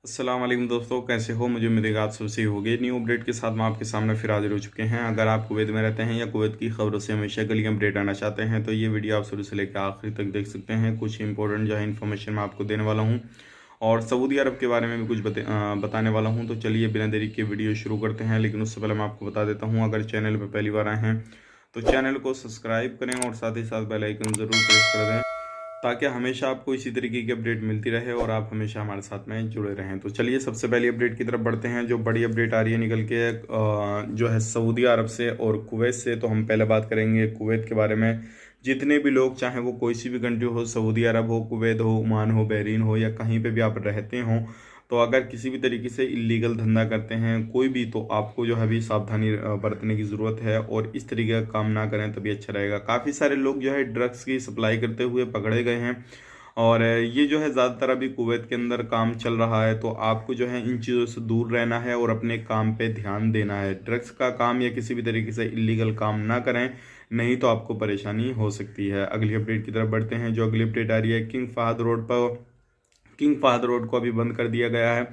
अस्सलाम वालेकुम दोस्तों, कैसे हो? मुझे उम्मीद है कि आप सब सही होंगे। न्यू अपडेट के साथ मैं आपके सामने फिर हाजिर हो चुके हैं। अगर आप कुवैत में रहते हैं या कुवैत की खबरों से हमेशा के लिए अपडेट आना चाहते हैं तो ये वीडियो आप शुरू से लेकर आखिर तक देख सकते हैं। कुछ इंपॉर्टेंट जो है इन्फॉर्मेशन मैं आपको देने वाला हूँ और सऊदी अरब के बारे में भी कुछ बताने वाला हूँ। तो चलिए बिना देरी के वीडियो शुरू करते हैं, लेकिन उससे पहले मैं आपको बता देता हूँ, अगर चैनल पर पहली बार आए हैं तो चैनल को सब्सक्राइब करें और साथ ही साथ बेल आइकन ज़रूर प्रेस कर दें ताकि हमेशा आपको इसी तरीके की अपडेट मिलती रहे और आप हमेशा हमारे साथ में जुड़े रहें। तो चलिए सबसे पहली अपडेट की तरफ बढ़ते हैं। जो बड़ी अपडेट आ रही है निकल के जो है सऊदी अरब से और कुवैत से। तो हम पहले बात करेंगे कुवैत के बारे में। जितने भी लोग, चाहे वो कोई सी भी कंट्री हो, सऊदी अरब हो, कुवैत हो, ओमान हो, बहरीन हो या कहीं पे भी आप रहते हो, तो अगर किसी भी तरीके से इलीगल धंधा करते हैं कोई भी, तो आपको जो है भी सावधानी बरतने की ज़रूरत है और इस तरीके का काम ना करें तभी अच्छा रहेगा। काफ़ी सारे लोग जो है ड्रग्स की सप्लाई करते हुए पकड़े गए हैं और ये जो है ज़्यादातर अभी कुवैत के अंदर काम चल रहा है। तो आपको जो है इन चीज़ों से दूर रहना है और अपने काम पे ध्यान देना है। ड्रग्स का काम या किसी भी तरीके से इलीगल काम ना करें, नहीं तो आपको परेशानी हो सकती है। अगली अपडेट की तरफ बढ़ते हैं। जो अगली अपडेट आ रही है, किंग फहद रोड को अभी बंद कर दिया गया है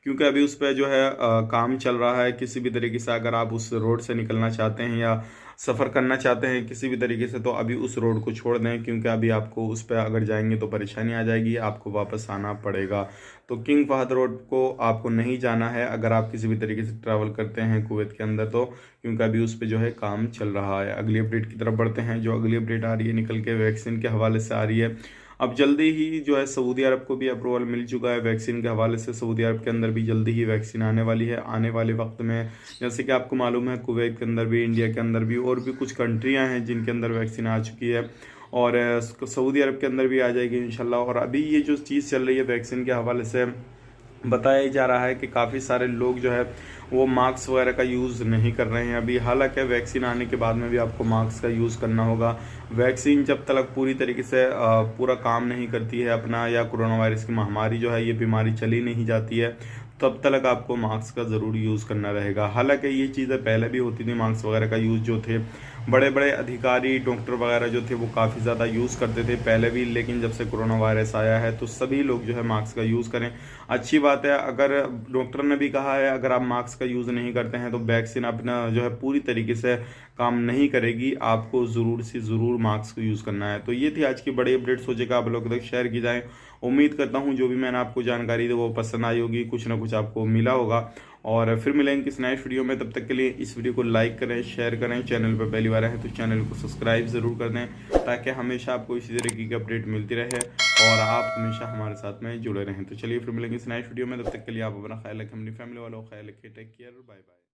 क्योंकि अभी उस पर जो है काम चल रहा है। किसी भी तरीके से अगर आप उस रोड से निकलना चाहते हैं या सफ़र करना चाहते हैं किसी भी तरीके से, तो अभी उस रोड को छोड़ दें क्योंकि अभी आपको उस पर अगर जाएंगे तो परेशानी आ जाएगी, आपको वापस आना पड़ेगा। तो किंग फहद रोड को आपको नहीं जाना है अगर आप किसी भी तरीके से ट्रैवल करते हैं कुवैत के अंदर, तो क्योंकि अभी उस पर जो है काम चल रहा है। अगली अपडेट की तरफ बढ़ते हैं। जो अगली अपडेट आ रही है निकल के वैक्सीन के हवाले से आ रही है। अब जल्दी ही जो है सऊदी अरब को भी अप्रूवल मिल चुका है वैक्सीन के हवाले से। सऊदी अरब के अंदर भी जल्दी ही वैक्सीन आने वाली है आने वाले वक्त में। जैसे कि आपको मालूम है कुवैत के अंदर भी, इंडिया के अंदर भी और भी कुछ कंट्रियां हैं जिनके अंदर वैक्सीन आ चुकी है और सऊदी अरब के अंदर भी आ जाएगी इंशाल्लाह। और अभी ये जो चीज़ चल रही है वैक्सीन के हवाले से, बताया ही जा रहा है कि काफ़ी सारे लोग जो है वो मास्क वगैरह का यूज़ नहीं कर रहे हैं अभी। हालांकि वैक्सीन आने के बाद में भी आपको मास्क का यूज़ करना होगा। वैक्सीन जब तक पूरी तरीके से पूरा काम नहीं करती है अपना, या कोरोना वायरस की महामारी जो है ये बीमारी चली नहीं जाती है, तब तक आपको मास्क का ज़रूर यूज़ करना रहेगा। हालांकि ये चीज़ें पहले भी होती थी, मास्क वगैरह का यूज़ जो थे बड़े बड़े अधिकारी डॉक्टर वगैरह जो थे वो काफ़ी ज़्यादा यूज़ करते थे पहले भी, लेकिन जब से कोरोना वायरस आया है तो सभी लोग जो है मास्क का यूज़ करें। अच्छी बात है, अगर डॉक्टर ने भी कहा है अगर आप मास्क का यूज़ नहीं करते हैं तो वैक्सीन अपना जो है पूरी तरीके से काम नहीं करेगी, आपको ज़रूर से ज़रूर मास्क को यूज़ करना है। तो ये थी आज की बड़ी अपडेट, सोचेगा आप लोग तक शेयर की जाए। उम्मीद करता हूँ जो भी मैंने आपको जानकारी दी वो पसंद आई होगी, कुछ ना कुछ आपको मिला होगा। और फिर मिलेंगे किसी नेक्स्ट वीडियो में, तब तक के लिए इस वीडियो को लाइक करें, शेयर करें। चैनल पर पहली बार है तो चैनल को सब्सक्राइब ज़रूर कर दें ताकि हमेशा आपको इसी तरीके की अपडेट मिलती रहे और आप हमेशा हमारे साथ में जुड़े रहें। तो चलिए फिर मिलेंगे इस नेक्स्ट वीडियो में, तब तक के लिए आप अपना ख्याल रखें, अपनी फैमिली वालों का ख्याल रखें। Take care, bye bye.